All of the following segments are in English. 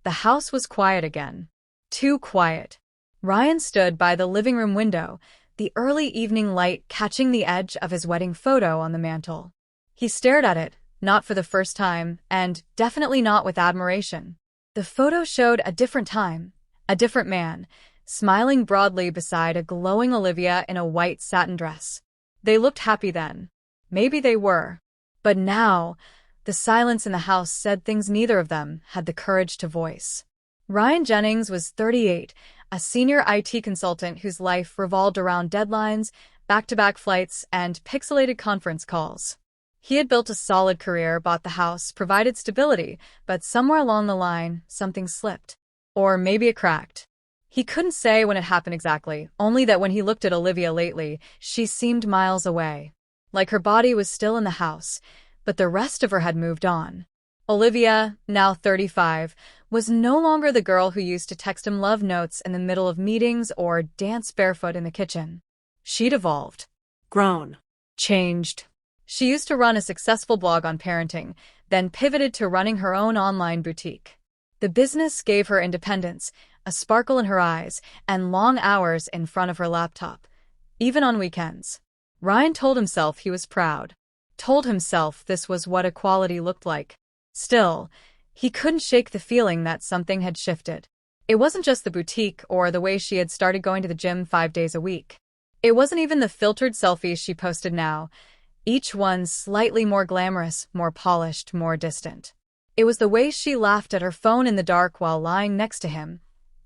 The house was quiet again. Too quiet. Ryan stood by the living room window, the early evening light catching the edge of his wedding photo on the mantel. He stared at it, not for the first time, and definitely not with admiration. The photo showed a different time, a different man, smiling broadly beside a glowing Olivia in a white satin dress. They looked happy then. Maybe they were. But now, the silence in the house said things neither of them had the courage to voice. Ryan Jennings was 38, a senior IT consultant whose life revolved around deadlines, back-to-back flights, and pixelated conference calls. He had built a solid career, bought the house, provided stability, but somewhere along the line, something slipped. Or maybe it cracked. He couldn't say when it happened exactly, only that when he looked at Olivia lately, she seemed miles away. Like her body was still in the house, but the rest of her had moved on. Olivia, now 35, was no longer the girl who used to text him love notes in the middle of meetings or dance barefoot in the kitchen. She'd evolved. Grown. Changed. She used to run a successful blog on parenting, then pivoted to running her own online boutique. The business gave her independence, a sparkle in her eyes, and long hours in front of her laptop, even on weekends. Ryan told himself he was proud. Told himself this was what equality looked like. Still, he couldn't shake the feeling that something had shifted. It wasn't just the boutique or the way she had started going to the gym 5 days a week. It wasn't even the filtered selfies she posted now, each one slightly more glamorous, more polished, more distant. It was the way she laughed at her phone in the dark while lying next to him,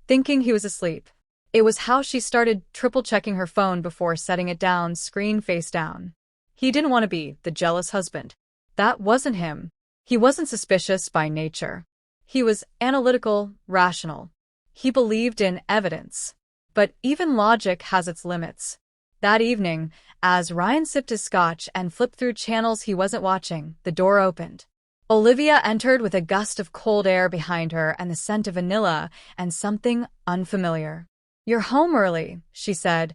thinking he was asleep. It was how she started triple-checking her phone before setting it down, screen face down. He didn't want to be the jealous husband. That wasn't him. He wasn't suspicious by nature. He was analytical, rational. He believed in evidence. But even logic has its limits. That evening, as Ryan sipped his scotch and flipped through channels he wasn't watching, the door opened. Olivia entered with a gust of cold air behind her and the scent of vanilla and something unfamiliar. "You're home early," she said,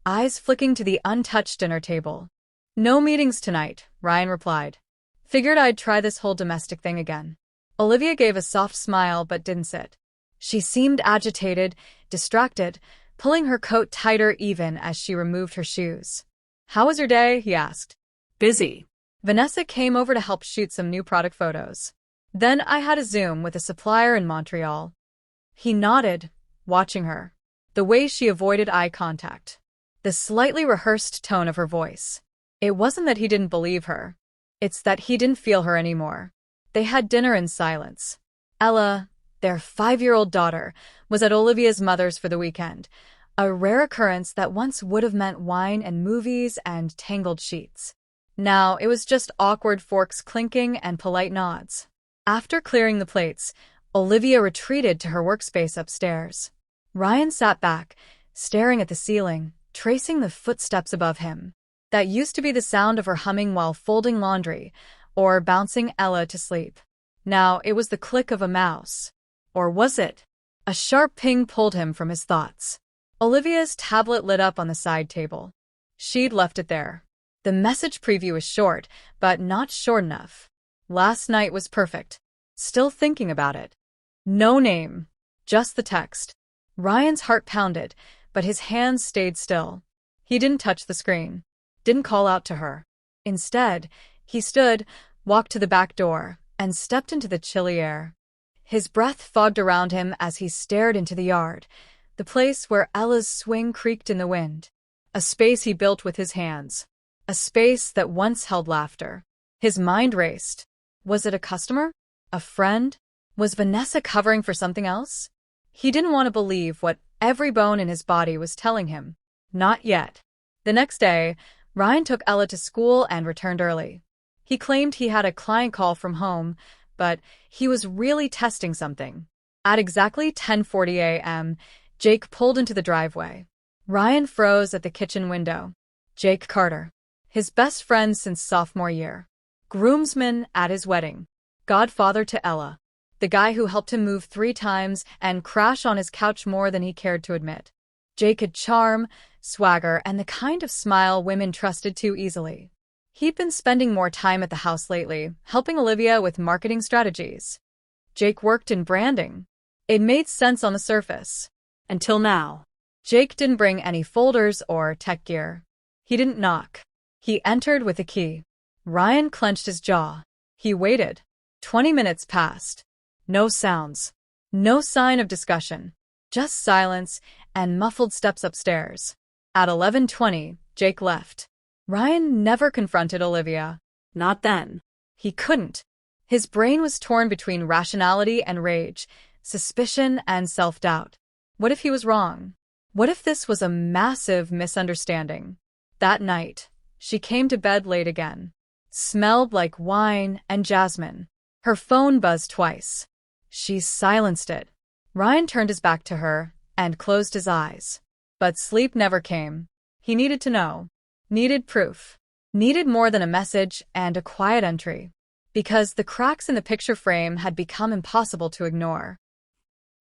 eyes flicking to the untouched dinner table. "No meetings tonight," Ryan replied. "Figured I'd try this whole domestic thing again." Olivia gave a soft smile but didn't sit. She seemed agitated, distracted, pulling her coat tighter even as she removed her shoes. "How was your day?" he asked. Busy. Vanessa came over to help shoot some new product photos. Then I had a Zoom with a supplier in Montreal. He nodded, watching her. The way she avoided eye contact. The slightly rehearsed tone of her voice. It wasn't that he didn't believe her. It's that he didn't feel her anymore. They had dinner in silence. Ella, their 5-year-old daughter, was at Olivia's mother's for the weekend, a rare occurrence that once would have meant wine and movies and tangled sheets. Now it was just awkward forks clinking and polite nods. After clearing the plates, Olivia retreated to her workspace upstairs. Ryan sat back, staring at the ceiling, tracing the footsteps above him. That used to be the sound of her humming while folding laundry, or bouncing Ella to sleep. Now it was the click of a mouse. Or was it? A sharp ping pulled him from his thoughts. Olivia's tablet lit up on the side table. She'd left it there. The message preview was short, but not short enough. "Last night was perfect. Still thinking about it." No name. Just the text. Ryan's heart pounded, but his hands stayed still. He didn't touch the screen. Didn't call out to her. Instead, he stood, walked to the back door, and stepped into the chilly air. His breath fogged around him as he stared into the yard, the place where Ella's swing creaked in the wind. A space he built with his hands. A space that once held laughter. His mind raced. Was it a customer? A friend? Was Vanessa covering for something else? He didn't want to believe what every bone in his body was telling him. Not yet. The next day, Ryan took Ella to school and returned early. He claimed he had a client call from home, but he was really testing something. At exactly 10:40 a.m., Jake pulled into the driveway. Ryan froze at the kitchen window. Jake Carter. His best friend since sophomore year. Groomsman at his wedding. Godfather to Ella. The guy who helped him move 3 times and crash on his couch more than he cared to admit. Jake had charm, swagger, and the kind of smile women trusted too easily. He'd been spending more time at the house lately, helping Olivia with marketing strategies. Jake worked in branding. It made sense on the surface. Until now. Jake didn't bring any folders or tech gear. He didn't knock. He entered with a key. Ryan clenched his jaw. He waited. 20 minutes passed. No sounds. No sign of discussion. Just silence and muffled steps upstairs. At 11:20, Jake left. Ryan never confronted Olivia. Not then. He couldn't. His brain was torn between rationality and rage, suspicion and self-doubt. What if he was wrong? What if this was a massive misunderstanding? That night, she came to bed late again. Smelled like wine and jasmine. Her phone buzzed twice. She silenced it. Ryan turned his back to her and closed his eyes. But sleep never came. He needed to know. Needed proof. Needed more than a message and a quiet entry. Because the cracks in the picture frame had become impossible to ignore.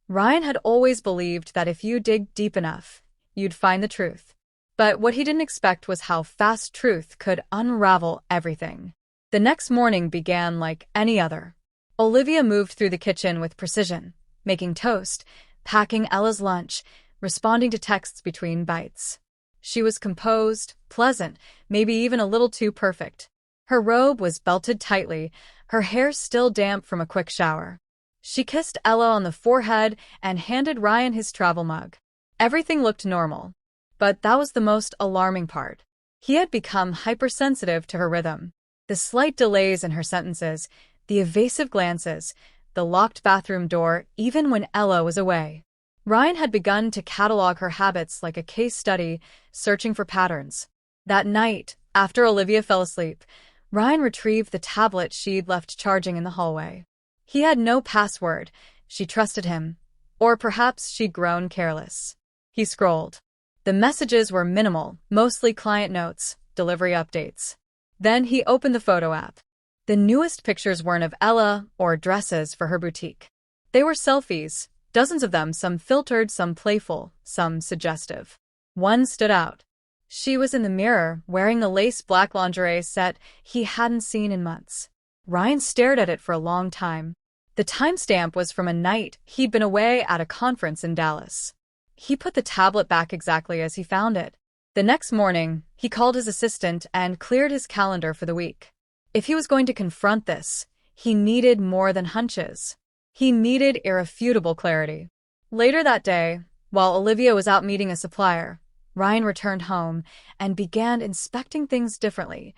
Ryan had always believed that if you dig deep enough, you'd find the truth. But what he didn't expect was how fast truth could unravel everything. The next morning began like any other. Olivia moved through the kitchen with precision, making toast, packing Ella's lunch, responding to texts between bites. She was composed, pleasant, maybe even a little too perfect. Her robe was belted tightly, her hair still damp from a quick shower. She kissed Ella on the forehead and handed Ryan his travel mug. Everything looked normal. But that was the most alarming part. He had become hypersensitive to her rhythm. The slight delays in her sentences, the evasive glances, the locked bathroom door, even when Ella was away. Ryan had begun to catalog her habits like a case study, searching for patterns. That night, after Olivia fell asleep, Ryan retrieved the tablet she'd left charging in the hallway. He had no password. She trusted him. Or perhaps she'd grown careless. He scrolled. The messages were minimal, mostly client notes, delivery updates. Then he opened the photo app. The newest pictures weren't of Ella or dresses for her boutique. They were selfies, dozens of them, some filtered, some playful, some suggestive. One stood out. She was in the mirror, wearing the lace black lingerie set he hadn't seen in months. Ryan stared at it for a long time. The timestamp was from a night he'd been away at a conference in Dallas. He put the tablet back exactly as he found it. The next morning, he called his assistant and cleared his calendar for the week. If he was going to confront this, he needed more than hunches. He needed irrefutable clarity. Later that day, while Olivia was out meeting a supplier, Ryan returned home and began inspecting things differently,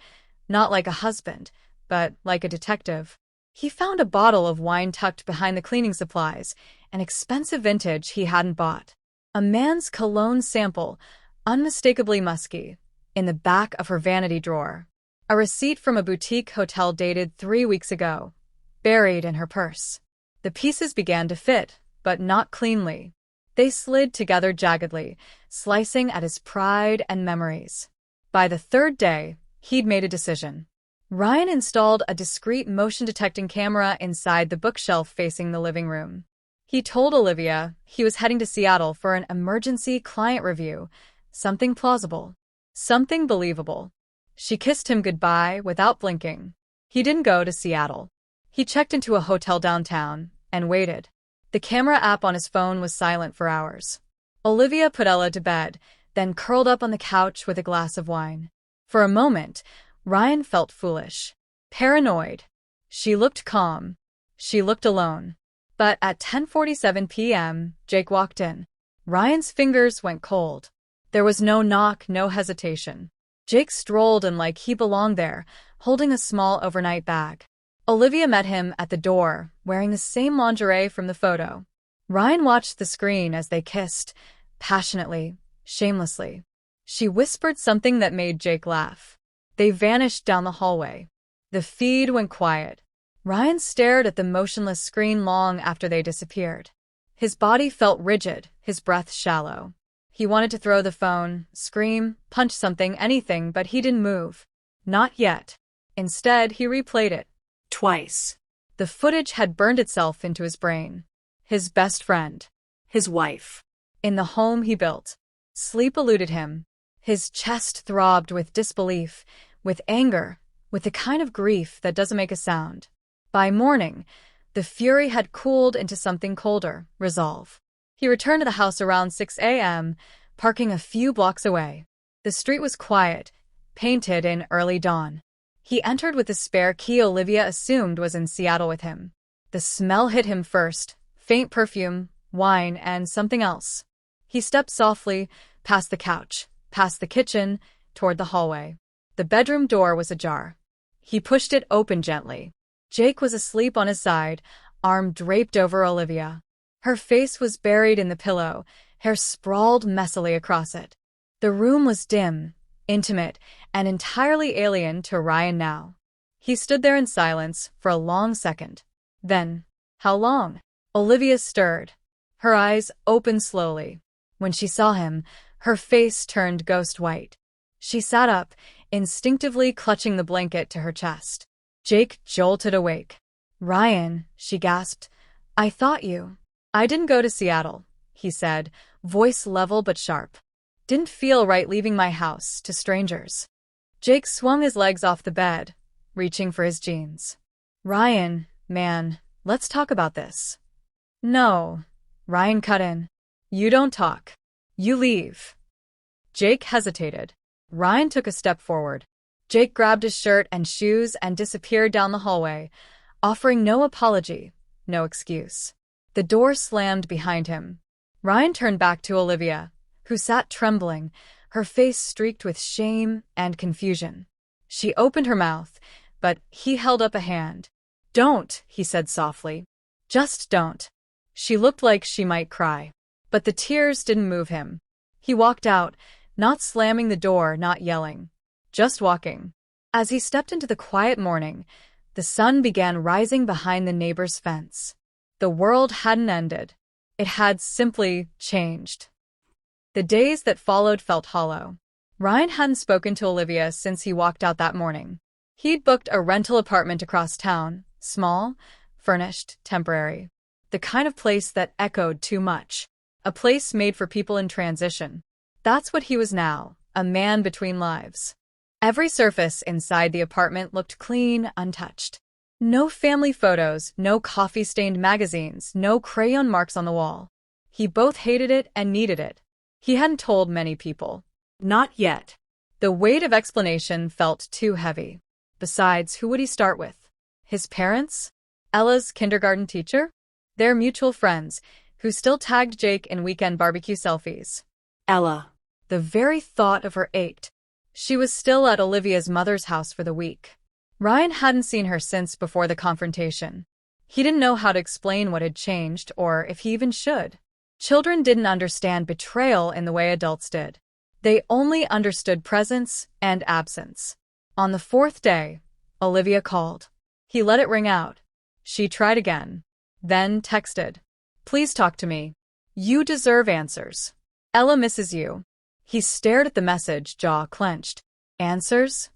not like a husband, but like a detective. He found a bottle of wine tucked behind the cleaning supplies, an expensive vintage he hadn't bought. A man's cologne sample, unmistakably musky, in the back of her vanity drawer. A receipt from a boutique hotel dated 3 weeks ago, buried in her purse. The pieces began to fit, but not cleanly. They slid together jaggedly, slicing at his pride and memories. By the third day, he'd made a decision. Ryan installed a discreet motion-detecting camera inside the bookshelf facing the living room. He told Olivia he was heading to Seattle for an emergency client review, something plausible, something believable. She kissed him goodbye without blinking. He didn't go to Seattle. He checked into a hotel downtown and waited. The camera app on his phone was silent for hours. Olivia put Ella to bed, then curled up on the couch with a glass of wine. For a moment, Ryan felt foolish, paranoid. She looked calm. She looked alone. But at 10:47 p.m., Jake walked in. Ryan's fingers went cold. There was no knock, no hesitation. Jake strolled in like he belonged there, holding a small overnight bag. Olivia met him at the door, wearing the same lingerie from the photo. Ryan watched the screen as they kissed, passionately, shamelessly. She whispered something that made Jake laugh. They vanished down the hallway. The feed went quiet. Ryan stared at the motionless screen long after they disappeared. His body felt rigid, his breath shallow. He wanted to throw the phone, scream, punch something, anything, but he didn't move. Not yet. Instead, he replayed it. Twice. The footage had burned itself into his brain. His best friend. His wife. In the home he built. Sleep eluded him. His chest throbbed with disbelief, with anger, with the kind of grief that doesn't make a sound. By morning, The fury had cooled into something colder, resolve. He returned to the house around 6 a.m., parking a few blocks away. The street was quiet, painted in early dawn. He entered with the spare key Olivia assumed was in Seattle with him. The smell hit him first, faint perfume, wine, and something else. He stepped softly, past the couch, past the kitchen, toward the hallway. The bedroom door was ajar. He pushed it open gently. Jake was asleep on his side, arm draped over Olivia. Her face was buried in the pillow, hair sprawled messily across it. The room was dim, intimate, and entirely alien to Ryan now. He stood there in silence for a long second. Then, how long? Olivia stirred. Her eyes opened slowly. When she saw him, her face turned ghost white. She sat up, instinctively clutching the blanket to her chest. Jake jolted awake. "Ryan," she gasped, "I thought you—" "I didn't go to Seattle," he said, voice level but sharp. "Didn't feel right leaving my house to strangers." Jake swung his legs off the bed, reaching for his jeans. "Ryan, man, let's talk about this." "No," Ryan cut in. "You don't talk. You leave." Jake hesitated. Ryan took a step forward. Jake grabbed his shirt and shoes and disappeared down the hallway, offering no apology, no excuse. The door slammed behind him. Ryan turned back to Olivia, who sat trembling, her face streaked with shame and confusion. She opened her mouth, but he held up a hand. "Don't," he said softly. "Just don't." She looked like she might cry. But the tears didn't move him. He walked out, not slamming the door, not yelling. Just walking. As he stepped into the quiet morning, the sun began rising behind the neighbor's fence. The world hadn't ended. It had simply changed. The days that followed felt hollow. Ryan hadn't spoken to Olivia since he walked out that morning. He'd booked a rental apartment across town, small, furnished, temporary. The kind of place that echoed too much. A place made for people in transition. That's what he was now, a man between lives. Every surface inside the apartment looked clean, untouched. No family photos, no coffee-stained magazines, no crayon marks on the wall. He both hated it and needed it. He hadn't told many people. Not yet. The weight of explanation felt too heavy. Besides, who would he start with? His parents? Ella's kindergarten teacher? Their mutual friends, who still tagged Jake in weekend barbecue selfies. Ella. The very thought of her ached. She was still at Olivia's mother's house for the week. Ryan hadn't seen her since before the confrontation. He didn't know how to explain what had changed, or if he even should. Children didn't understand betrayal in the way adults did. They only understood presence and absence. On the fourth day, Olivia called. He let it ring out. She tried again. Then texted. "Please talk to me. You deserve answers. Ella misses you." He stared at the message, jaw clenched. Answers?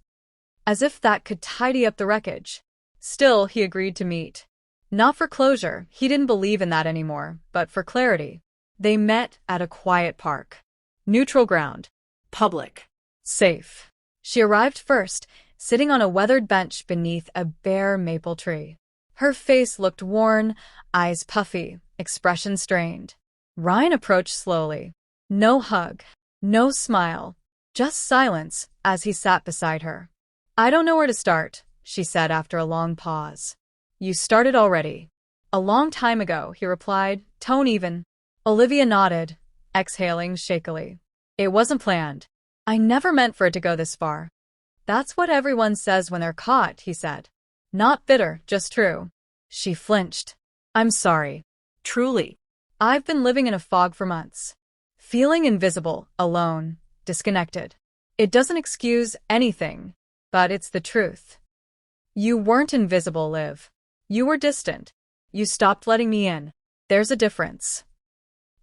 As if that could tidy up the wreckage. Still, he agreed to meet. Not for closure, he didn't believe in that anymore, but for clarity. They met at a quiet park. Neutral ground. Public. Safe. She arrived first, sitting on a weathered bench beneath a bare maple tree. Her face looked worn, eyes puffy, expression strained. Ryan approached slowly. No hug. No smile. Just silence as he sat beside her. "I don't know where to start," she said after a long pause. "You started already." "A long time ago," he replied, tone even. Olivia nodded, exhaling shakily. "It wasn't planned. I never meant for it to go this far." "That's what everyone says when they're caught," he said. Not bitter, just true. She flinched. "I'm sorry. Truly. I've been living in a fog for months. Feeling invisible, alone, disconnected. It doesn't excuse anything, but it's the truth. You weren't invisible, Liv. You were distant. You stopped letting me in. There's a difference."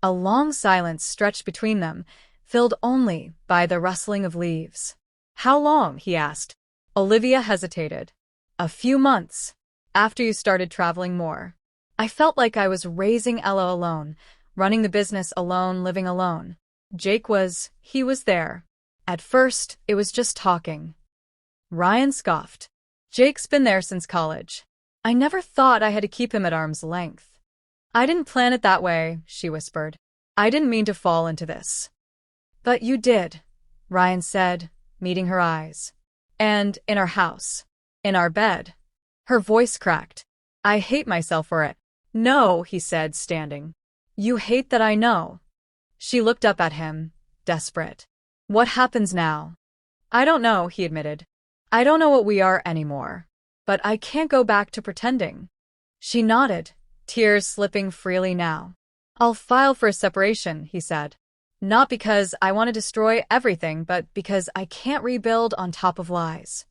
A long silence stretched between them, filled only by the rustling of leaves. "How long?" he asked. Olivia hesitated. "A few months. After you started traveling more. I felt like I was raising Ella alone, running the business alone, living alone. He was there. At first, it was just talking." Ryan scoffed. "Jake's been there since college. I never thought I had to keep him at arm's length. I didn't plan it that way, she whispered. I didn't mean to fall into this. But you did, Ryan said, meeting her eyes. And in our house. In our bed. Her voice cracked. I hate myself for it. No, he said, standing. You hate that I know. She looked up at him, desperate. What happens now? I don't know, he admitted. I don't know what we are anymore. But I can't go back to pretending. She nodded, tears slipping freely now. I'll file for a separation, he said. Not because I want to destroy everything, but because I can't rebuild on top of lies.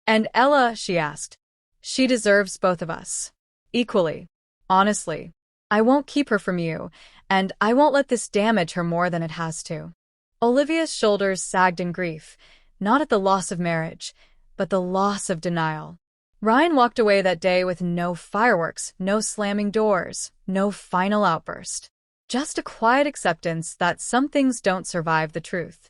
And Ella, she asked. She deserves both of us. Equally. Honestly. I won't keep her from you, and I won't let this damage her more than it has to. Olivia's shoulders sagged in grief, not at the loss of marriage, but the loss of denial. Ryan walked away that day with no fireworks, no slamming doors, no final outburst. Just a quiet acceptance that some things don't survive the truth.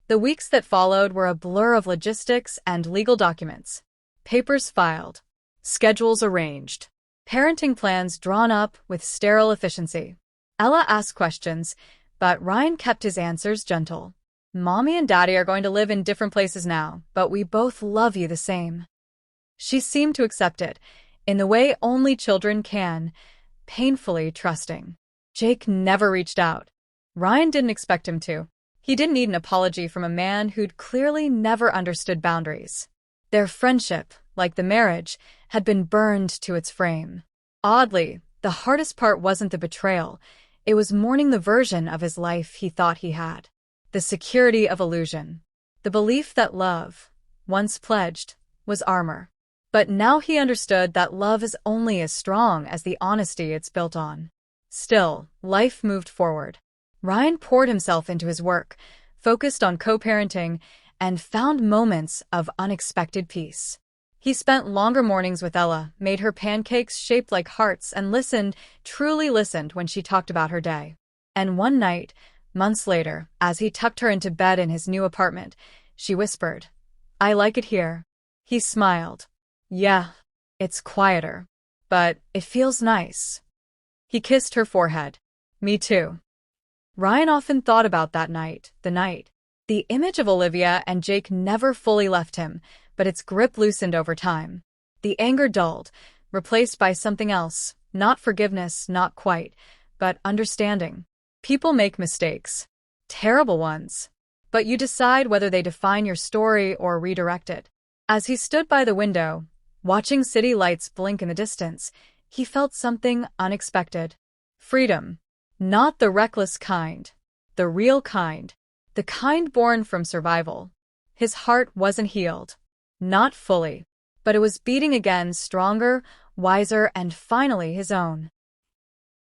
The weeks that followed were a blur of logistics and legal documents. Papers filed. Schedules arranged. Parenting plans drawn up with sterile efficiency. Ella asked questions, but Ryan kept his answers gentle. Mommy and Daddy are going to live in different places now, but we both love you the same. She seemed to accept it, in the way only children can, painfully trusting. Jake never reached out. Ryan didn't expect him to. He didn't need an apology from a man who'd clearly never understood boundaries. Their friendship, like the marriage, had been burned to its frame. Oddly, the hardest part wasn't the betrayal. It was mourning the version of his life he thought he had. The security of illusion. The belief that love, once pledged, was armor. But now he understood that love is only as strong as the honesty it's built on. Still, life moved forward. Ryan poured himself into his work, focused on co-parenting, and found moments of unexpected peace. He spent longer mornings with Ella, made her pancakes shaped like hearts, and listened, truly listened when she talked about her day. And one night, months later, as he tucked her into bed in his new apartment, she whispered, I like it here. He smiled. Yeah, it's quieter, but it feels nice. He kissed her forehead. Me too. Ryan often thought about that night, the image of Olivia and Jake never fully left him, but its grip loosened over time. The anger dulled, replaced by something else, not forgiveness, not quite, but understanding. People make mistakes. Terrible ones. But you decide whether they define your story or redirect it. As he stood by the window, watching city lights blink in the distance, he felt something unexpected. Freedom. Not the reckless kind. The real kind. The kind born from survival. His heart wasn't healed. Not fully. But it was beating again, stronger, wiser, and finally his own.